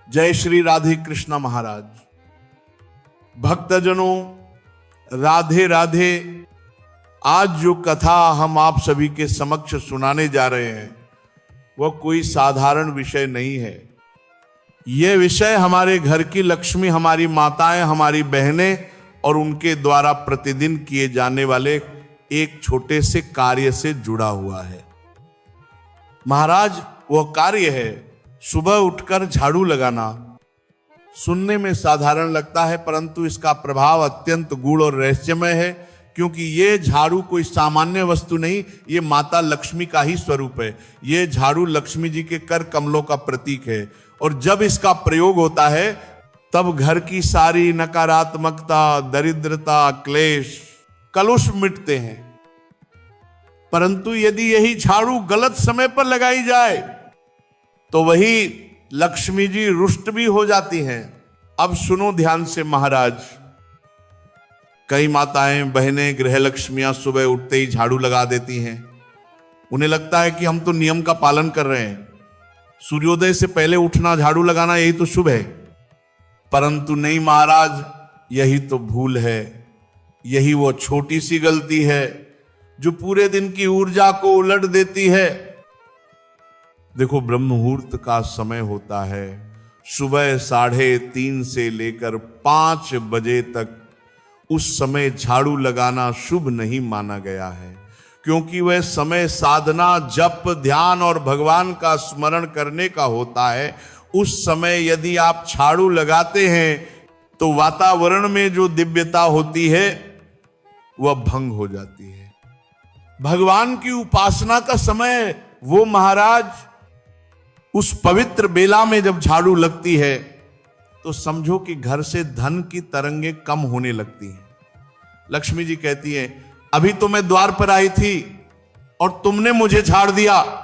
जय श्री राधे कृष्ण महाराज। भक्तजनों, राधे राधे। आज जो कथा हम आप सभी के समक्ष सुनाने जा रहे हैं वह कोई साधारण विषय नहीं है। यह विषय हमारे घर की लक्ष्मी, हमारी माताएं, हमारी बहनें और उनके द्वारा प्रतिदिन किए जाने वाले एक छोटे से कार्य से जुड़ा हुआ है। महाराज, वह कार्य है सुबह उठकर झाड़ू लगाना। सुनने में साधारण लगता है, परंतु इसका प्रभाव अत्यंत गूढ़ और रहस्यमय है, क्योंकि ये झाड़ू कोई सामान्य वस्तु नहीं, ये माता लक्ष्मी का ही स्वरूप है। ये झाड़ू लक्ष्मी जी के कर कमलों का प्रतीक है, और जब इसका प्रयोग होता है तब घर की सारी नकारात्मकता, दरिद्रता, क्लेश, कलुष मिटते हैं। परंतु यदि यही झाड़ू गलत समय पर लगाई जाए तो वही लक्ष्मी जी रुष्ट भी हो जाती हैं। अब सुनो ध्यान से महाराज। कई माताएं, बहनें, गृह लक्ष्मियां सुबह उठते ही झाड़ू लगा देती हैं। उन्हें लगता है कि हम तो नियम का पालन कर रहे हैं, सूर्योदय से पहले उठना, झाड़ू लगाना, यही तो शुभ है। परंतु नहीं महाराज, यही तो भूल है। यही वो छोटी सी गलती है जो पूरे दिन की ऊर्जा को उलट देती है। देखो, ब्रह्म मुहूर्त का समय होता है सुबह 3:30 से लेकर 5 बजे तक। उस समय झाड़ू लगाना शुभ नहीं माना गया है, क्योंकि वह समय साधना, जप, ध्यान और भगवान का स्मरण करने का होता है। उस समय यदि आप झाड़ू लगाते हैं तो वातावरण में जो दिव्यता होती है वह भंग हो जाती है। भगवान की उपासना का समय वो महाराज, उस पवित्र बेला में जब झाड़ू लगती है तो समझो कि घर से धन की तरंगें कम होने लगती हैं। लक्ष्मी जी कहती है, अभी तो मैं द्वार पर आई थी और तुमने मुझे झाड़ दिया।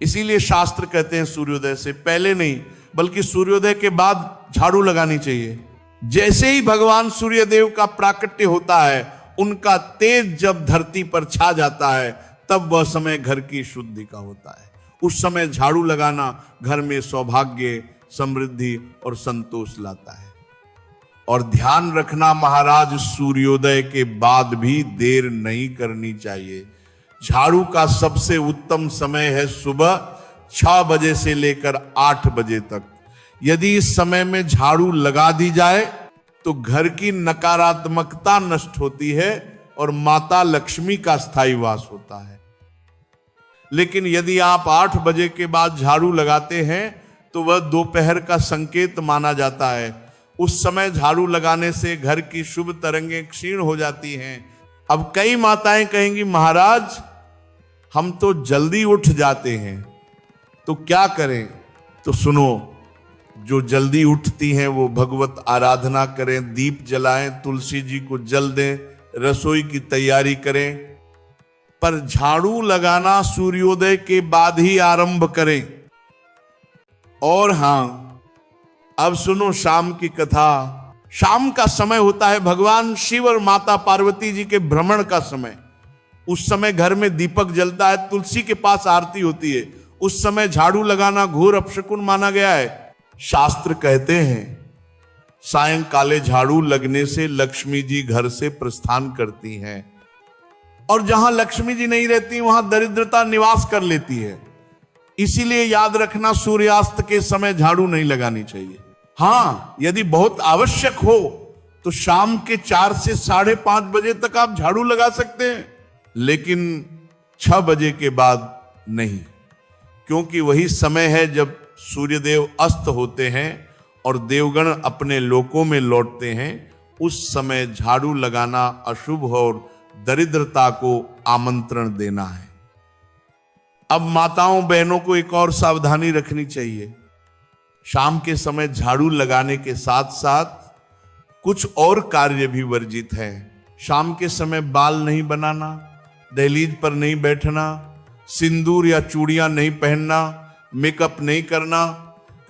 इसीलिए शास्त्र कहते हैं सूर्योदय से पहले नहीं, बल्कि सूर्योदय के बाद झाड़ू लगानी चाहिए। जैसे ही भगवान सूर्यदेव का प्राकट्य होता है, उनका तेज जब धरती पर छा जाता है, तब वह समय घर की शुद्धि का होता है। उस समय झाड़ू लगाना घर में सौभाग्य, समृद्धि और संतोष लाता है। और ध्यान रखना महाराज, सूर्योदय के बाद भी देर नहीं करनी चाहिए। झाड़ू का सबसे उत्तम समय है सुबह 6 बजे से लेकर 8 बजे तक। यदि इस समय में झाड़ू लगा दी जाए तो घर की नकारात्मकता नष्ट होती है और माता लक्ष्मी का स्थायी वास होता है। लेकिन यदि आप 8 बजे के बाद झाड़ू लगाते हैं तो वह दोपहर का संकेत माना जाता है। उस समय झाड़ू लगाने से घर की शुभ तरंगें क्षीण हो जाती हैं। अब कई माताएं कहेंगी, महाराज हम तो जल्दी उठ जाते हैं, तो क्या करें? तो सुनो, जो जल्दी उठती हैं वो भगवत आराधना करें, दीप जलाएं, तुलसी जी को जल दें, रसोई की तैयारी करें। पर झाड़ू लगाना सूर्योदय के बाद ही आरंभ करें। और हां, अब सुनो शाम की कथा। शाम का समय होता है भगवान शिव और माता पार्वती जी के भ्रमण का समय। उस समय घर में दीपक जलता है, तुलसी के पास आरती होती है। उस समय झाड़ू लगाना घोर अपशकुन माना गया है। शास्त्र कहते हैं सायंकाले झाड़ू लगने से लक्ष्मी जी घर से प्रस्थान करती हैं, और जहां लक्ष्मी जी नहीं रहती वहां दरिद्रता निवास कर लेती है। इसीलिए याद रखना, सूर्यास्त के समय झाड़ू नहीं लगानी चाहिए। हां, यदि बहुत आवश्यक हो तो शाम के 4 से 5:30 बजे तक आप झाड़ू लगा सकते हैं, लेकिन 6 बजे के बाद नहीं, क्योंकि वही समय है जब सूर्यदेव अस्त होते हैं और देवगण अपने लोकों में लौटते हैं। उस समय झाड़ू लगाना अशुभ और दरिद्रता को आमंत्रण देना है। अब माताओं, बहनों को एक और सावधानी रखनी चाहिए। शाम के समय झाड़ू लगाने के साथ साथ कुछ और कार्य भी वर्जित हैं। शाम के समय बाल नहीं बनाना, दहलीज पर नहीं बैठना, सिंदूर या चूड़ियां नहीं पहनना, मेकअप नहीं करना,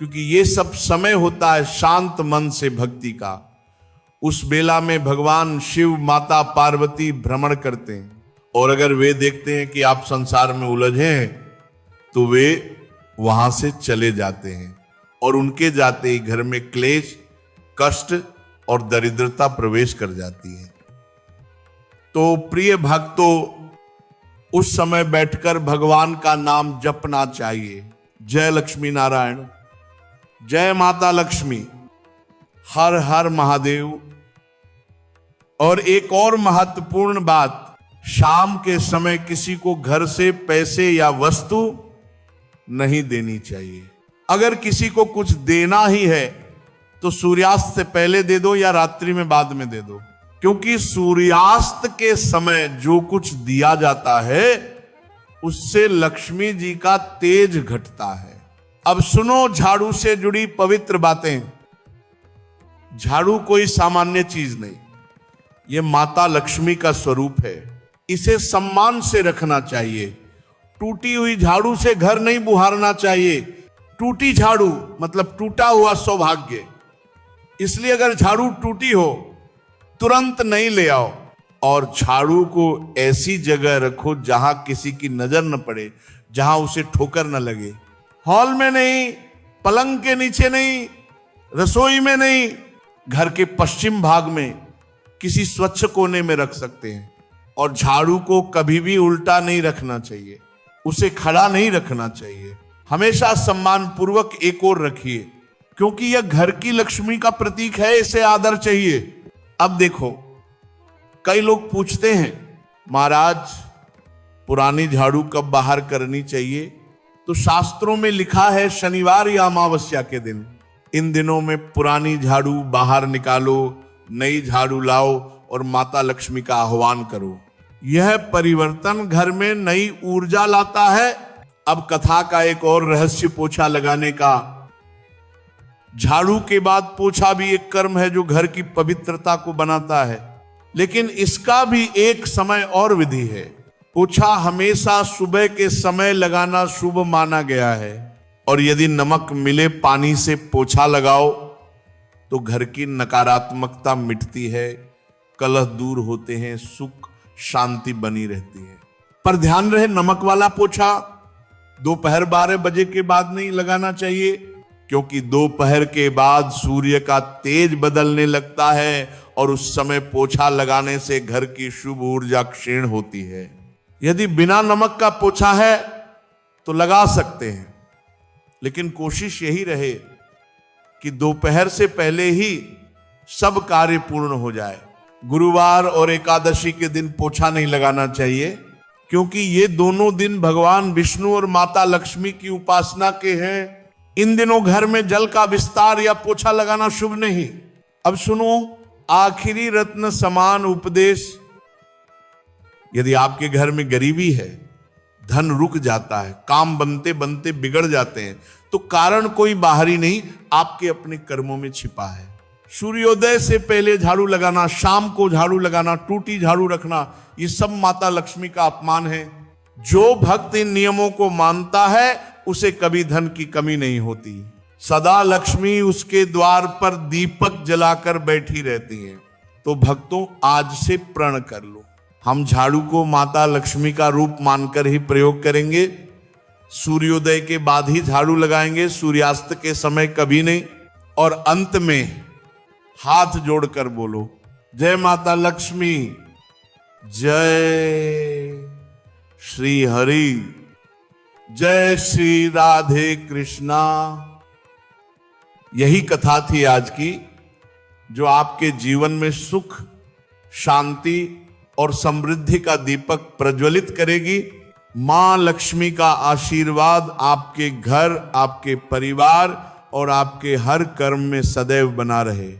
क्योंकि ये सब समय होता है शांत मन से भक्ति का। उस बेला में भगवान शिव, माता पार्वती भ्रमण करते हैं, और अगर वे देखते हैं कि आप संसार में उलझे हैं तो वे वहां से चले जाते हैं। और उनके जाते ही घर में क्लेश, कष्ट और दरिद्रता प्रवेश कर जाती है। तो प्रिय भक्तों, उस समय बैठकर भगवान का नाम जपना चाहिए। जय लक्ष्मी नारायण, जय माता लक्ष्मी, हर हर महादेव। और एक और महत्वपूर्ण बात, शाम के समय किसी को घर से पैसे या वस्तु नहीं देनी चाहिए। अगर किसी को कुछ देना ही है तो सूर्यास्त से पहले दे दो या रात्रि में बाद में दे दो, क्योंकि सूर्यास्त के समय जो कुछ दिया जाता है उससे लक्ष्मी जी का तेज घटता है। अब सुनो झाड़ू से जुड़ी पवित्र बातें। झाड़ू कोई सामान्य चीज नहीं, ये माता लक्ष्मी का स्वरूप है। इसे सम्मान से रखना चाहिए। टूटी हुई झाड़ू से घर नहीं बुहारना चाहिए। टूटी झाड़ू मतलब टूटा हुआ सौभाग्य। इसलिए अगर झाड़ू टूटी हो तुरंत नहीं ले आओ, और झाड़ू को ऐसी जगह रखो जहां किसी की नजर न पड़े, जहां उसे ठोकर न लगे। हॉल में नहीं, पलंग के नीचे नहीं, रसोई में नहीं, घर के पश्चिम भाग में किसी स्वच्छ कोने में रख सकते हैं। और झाड़ू को कभी भी उल्टा नहीं रखना चाहिए, उसे खड़ा नहीं रखना चाहिए। हमेशा सम्मान पूर्वक एक ओर रखिए, क्योंकि यह घर की लक्ष्मी का प्रतीक है, इसे आदर चाहिए। अब देखो, कई लोग पूछते हैं महाराज पुरानी झाड़ू कब बाहर करनी चाहिए? तो शास्त्रों में लिखा है शनिवार या अमावस्या के दिन। इन दिनों में पुरानी झाड़ू बाहर निकालो, नई झाड़ू लाओ और माता लक्ष्मी का आह्वान करो। यह परिवर्तन घर में नई ऊर्जा लाता है। अब कथा का एक और रहस्य पोछा लगाने का। झाड़ू के बाद पोछा भी एक कर्म है जो घर की पवित्रता को बनाता है, लेकिन इसका भी एक समय और विधि है। पोछा हमेशा सुबह के समय लगाना शुभ माना गया है, और यदि नमक मिले पानी से पोछा लगाओ तो घर की नकारात्मकता मिटती है, कलह दूर होते हैं, सुख शांति बनी रहती है। पर ध्यान रहे, नमक वाला पोछा दोपहर 12 बजे के बाद नहीं लगाना चाहिए, क्योंकि दोपहर के बाद सूर्य का तेज बदलने लगता है और उस समय पोछा लगाने से घर की शुभ ऊर्जा क्षीण होती है। यदि बिना नमक का पोछा है तो लगा सकते हैं, लेकिन कोशिश यही रहे कि दोपहर से पहले ही सब कार्य पूर्ण हो जाए। गुरुवार और एकादशी के दिन पोछा नहीं लगाना चाहिए, क्योंकि ये दोनों दिन भगवान विष्णु और माता लक्ष्मी की उपासना के हैं। इन दिनों घर में जल का विस्तार या पोछा लगाना शुभ नहीं। अब सुनो आखिरी रत्न समान उपदेश। यदि आपके घर में गरीबी है, धन रुक जाता है, काम बनते बनते बिगड़ जाते हैं, तो कारण कोई बाहरी नहीं, आपके अपने कर्मों में छिपा है। सूर्योदय से पहले झाड़ू लगाना, शाम को झाड़ू लगाना, टूटी झाड़ू रखना, ये सब माता लक्ष्मी का अपमान है। जो भक्त इन नियमों को मानता है उसे कभी धन की कमी नहीं होती। सदा लक्ष्मी उसके द्वार पर दीपक जलाकर बैठी रहती है। तो भक्तों, आज से प्रण कर लो, हम झाड़ू को माता लक्ष्मी का रूप मानकर ही प्रयोग करेंगे। सूर्योदय के बाद ही झाड़ू लगाएंगे, सूर्यास्त के समय कभी नहीं। और अंत में हाथ जोड़कर बोलो, जय माता लक्ष्मी, जय श्री हरि, जय श्री राधे कृष्णा। यही कथा थी आज की, जो आपके जीवन में सुख, शांति और समृद्धि का दीपक प्रज्वलित करेगी। मां लक्ष्मी का आशीर्वाद आपके घर, आपके परिवार और आपके हर कर्म में सदैव बना रहे।